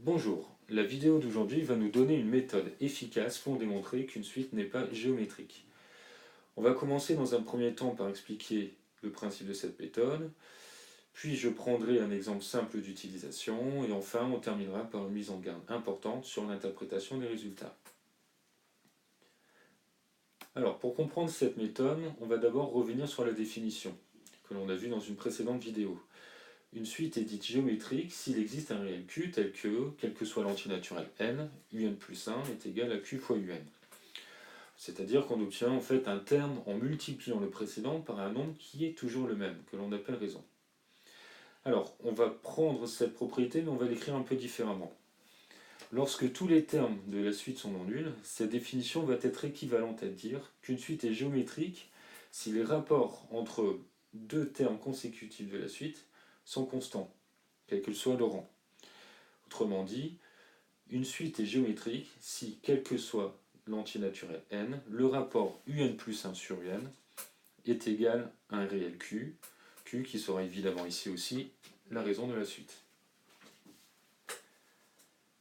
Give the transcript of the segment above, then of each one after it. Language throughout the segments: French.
Bonjour, la vidéo d'aujourd'hui va nous donner une méthode efficace pour démontrer qu'une suite n'est pas géométrique. On va commencer dans un premier temps par expliquer le principe de cette méthode, puis je prendrai un exemple simple d'utilisation, et enfin on terminera par une mise en garde importante sur l'interprétation des résultats. Alors pour comprendre cette méthode, on va d'abord revenir sur la définition, que l'on a vue dans une précédente vidéo. Une suite est dite géométrique s'il existe un réel Q tel que, quelle que soit l'entier naturel n, un plus 1 est égal à Q fois un. C'est-à-dire qu'on obtient en fait un terme en multipliant le précédent par un nombre qui est toujours le même, que l'on appelle raison. Alors, on va prendre cette propriété, mais on va l'écrire un peu différemment. Lorsque tous les termes de la suite sont non nuls, cette définition va être équivalente à dire qu'une suite est géométrique si les rapports entre deux termes consécutifs de la suite sont constants, quel que soit le rang. Autrement dit, une suite est géométrique si, quel que soit l'entier naturel n, le rapport un plus 1 sur un est égal à un réel q, q qui sera évidemment ici aussi la raison de la suite.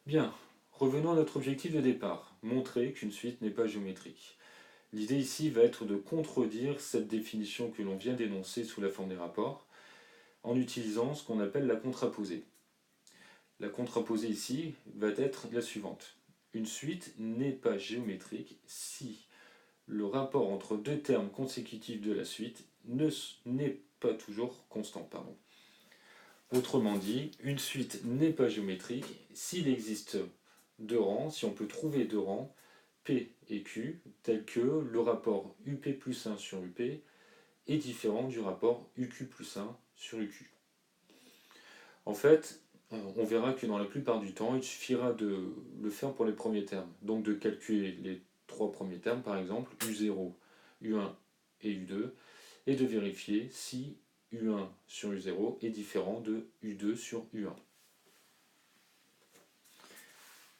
Bien, revenons à notre objectif de départ, montrer qu'une suite n'est pas géométrique. L'idée ici va être de contredire cette définition que l'on vient d'énoncer sous la forme des rapports, en utilisant ce qu'on appelle la contraposée. La contraposée ici va être la suivante. Une suite n'est pas géométrique si le rapport entre deux termes consécutifs de la suite n'est pas toujours constant. Autrement dit, une suite n'est pas géométrique s'il existe deux rangs, si on peut trouver deux rangs, P et Q, tels que le rapport UP plus 1 sur UP est différent du rapport UQ plus 1 sur UQ. En fait, on verra que dans la plupart du temps, il suffira de le faire pour les premiers termes. Donc de calculer les trois premiers termes, par exemple, U0, U1 et U2, et de vérifier si U1 sur U0 est différent de U2 sur U1.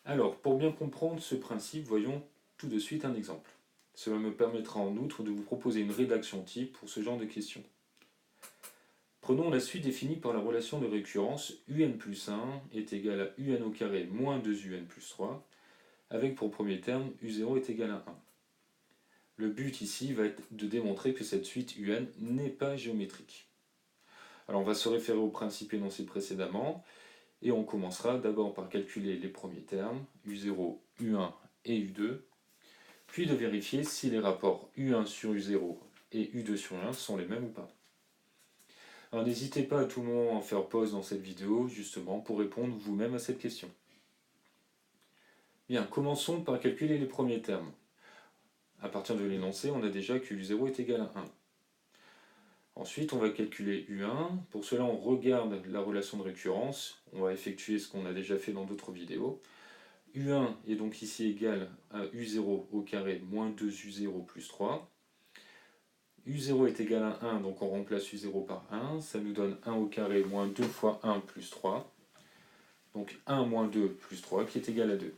Alors, pour bien comprendre ce principe, voyons tout de suite un exemple. Cela me permettra en outre de vous proposer une rédaction type pour ce genre de questions. Prenons la suite définie par la relation de récurrence un plus 1 est égal à un au carré moins 2un plus 3, avec pour premier terme u0 est égal à 1. Le but ici va être de démontrer que cette suite un n'est pas géométrique. Alors on va se référer au principe énoncé précédemment, et on commencera d'abord par calculer les premiers termes, u0, u1 et u2, puis de vérifier si les rapports u1 sur u0 et u2 sur u1 sont les mêmes ou pas. Alors n'hésitez pas à tout moment à faire pause dans cette vidéo, justement, pour répondre vous-même à cette question. Bien, commençons par calculer les premiers termes. À partir de l'énoncé, on a déjà que u0 est égal à 1. Ensuite, on va calculer u1. Pour cela, on regarde la relation de récurrence. On va effectuer ce qu'on a déjà fait dans d'autres vidéos. u1 est donc ici égal à u0 au carré moins 2u0 plus 3. u0 est égal à 1, donc on remplace u0 par 1, ça nous donne 1 au carré moins 2 fois 1 plus 3, donc 1 moins 2 plus 3 qui est égal à 2.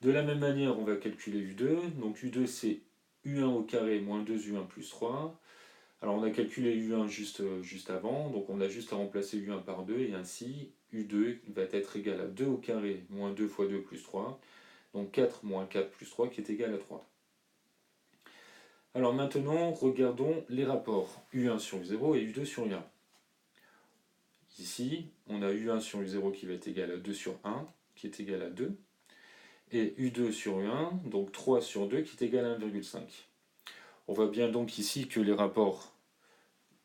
De la même manière, on va calculer u2, donc u2 c'est u1 au carré moins 2u1 plus 3. Alors on a calculé u1 juste avant, donc on a juste à remplacer u1 par 2, et ainsi u2 va être égal à 2 au carré moins 2 fois 2 plus 3, donc 4 moins 4 plus 3 qui est égal à 3. Alors maintenant, regardons les rapports u1 sur u0 et u2 sur u1. Ici, on a u1 sur u0 qui va être égal à 2 sur 1, qui est égal à 2, et u2 sur u1, donc 3 sur 2, qui est égal à 1,5. On voit bien donc ici que les rapports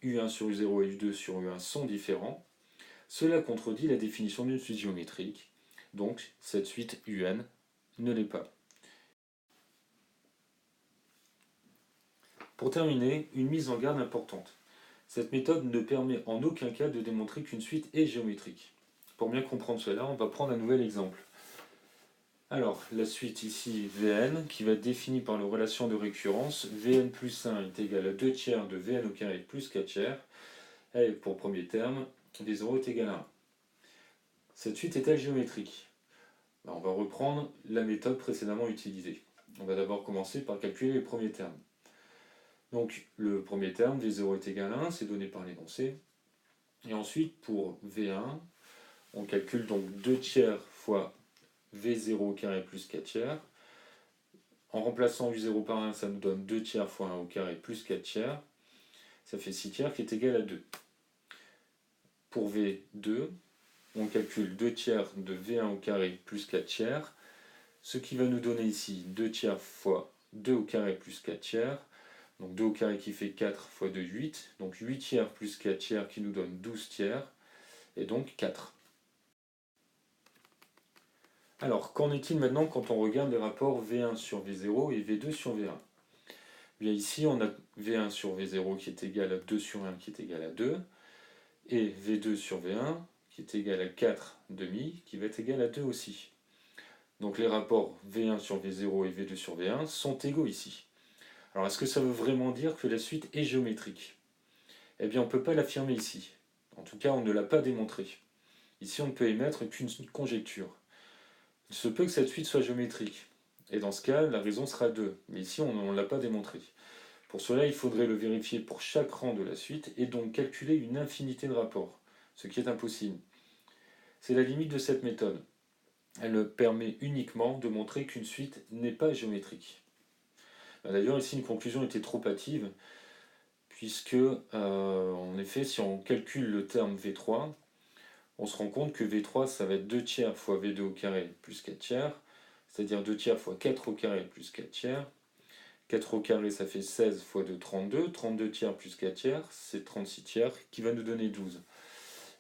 u1 sur u0 et u2 sur u1 sont différents. Cela contredit la définition d'une suite géométrique, donc cette suite un ne l'est pas. Pour terminer, une mise en garde importante. Cette méthode ne permet en aucun cas de démontrer qu'une suite est géométrique. Pour bien comprendre cela, on va prendre un nouvel exemple. Alors, la suite ici, Vn, qui va être définie par la relation de récurrence, Vn plus 1 est égal à 2 tiers de Vn au carré plus 4 tiers, et pour premier terme, V0 est égal à 1. Cette suite est-elle géométrique? On va reprendre la méthode précédemment utilisée. On va d'abord commencer par calculer les premiers termes. Donc le premier terme, V0 est égal à 1, c'est donné par l'énoncé. Et ensuite, pour V1, On calcule donc 2 tiers fois V0 au carré plus 4 tiers. En remplaçant U0 par 1, ça nous donne 2 tiers fois 1 au carré plus 4 tiers. Ça fait 6 tiers qui est égal à 2. Pour V2, on calcule 2 tiers de V1 au carré plus 4 tiers. Ce qui va nous donner ici 2 tiers fois 2 au carré plus 4 tiers. Donc 2 au carré qui fait 4 fois 2, 8. Donc 8 tiers plus 4 tiers qui nous donne 12 tiers. Et donc 4. Alors, qu'en est-il maintenant quand on regarde les rapports V1 sur V0 et V2 sur V1? Bien ici, on a V1 sur V0 qui est égal à 2 sur 1 qui est égal à 2. Et V2 sur V1 qui est égal à 4 demi qui va être égal à 2 aussi. Donc les rapports V1 sur V0 et V2 sur V1 sont égaux ici. Alors est-ce que ça veut vraiment dire que la suite est géométrique? Eh bien on ne peut pas l'affirmer ici. En tout cas on ne l'a pas démontré. Ici on ne peut émettre qu'une conjecture. Il se peut que cette suite soit géométrique. Et dans ce cas la raison sera 2. Mais ici on ne l'a pas démontré. Pour cela il faudrait le vérifier pour chaque rang de la suite et donc calculer une infinité de rapports. Ce qui est impossible. C'est la limite de cette méthode. Elle permet uniquement de montrer qu'une suite n'est pas géométrique. D'ailleurs, ici, une conclusion était trop hâtive, puisque, en effet, si on calcule le terme V3, on se rend compte que V3, ça va être 2 tiers fois V2 au carré plus 4 tiers, c'est-à-dire 2 tiers fois 4 au carré plus 4 tiers. 4 au carré, ça fait 16 fois 2, 32. 32 tiers plus 4 tiers, c'est 36 tiers, qui va nous donner 12.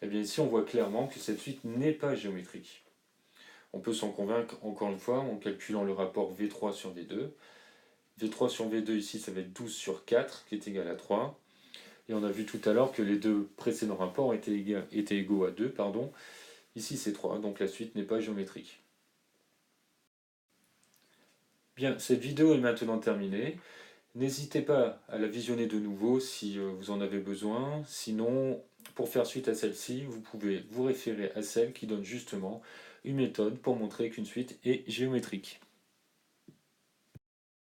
Et bien ici, on voit clairement que cette suite n'est pas géométrique. On peut s'en convaincre encore une fois en calculant le rapport V3 sur V2. V3 sur V2 ici, ça va être 12 sur 4 qui est égal à 3. Et on a vu tout à l'heure que les deux précédents rapports étaient égaux à 2. Pardon. Ici c'est 3, donc la suite n'est pas géométrique. Bien, cette vidéo est maintenant terminée. N'hésitez pas à la visionner de nouveau si vous en avez besoin. Sinon, pour faire suite à celle-ci, vous pouvez vous référer à celle qui donne justement une méthode pour montrer qu'une suite est géométrique.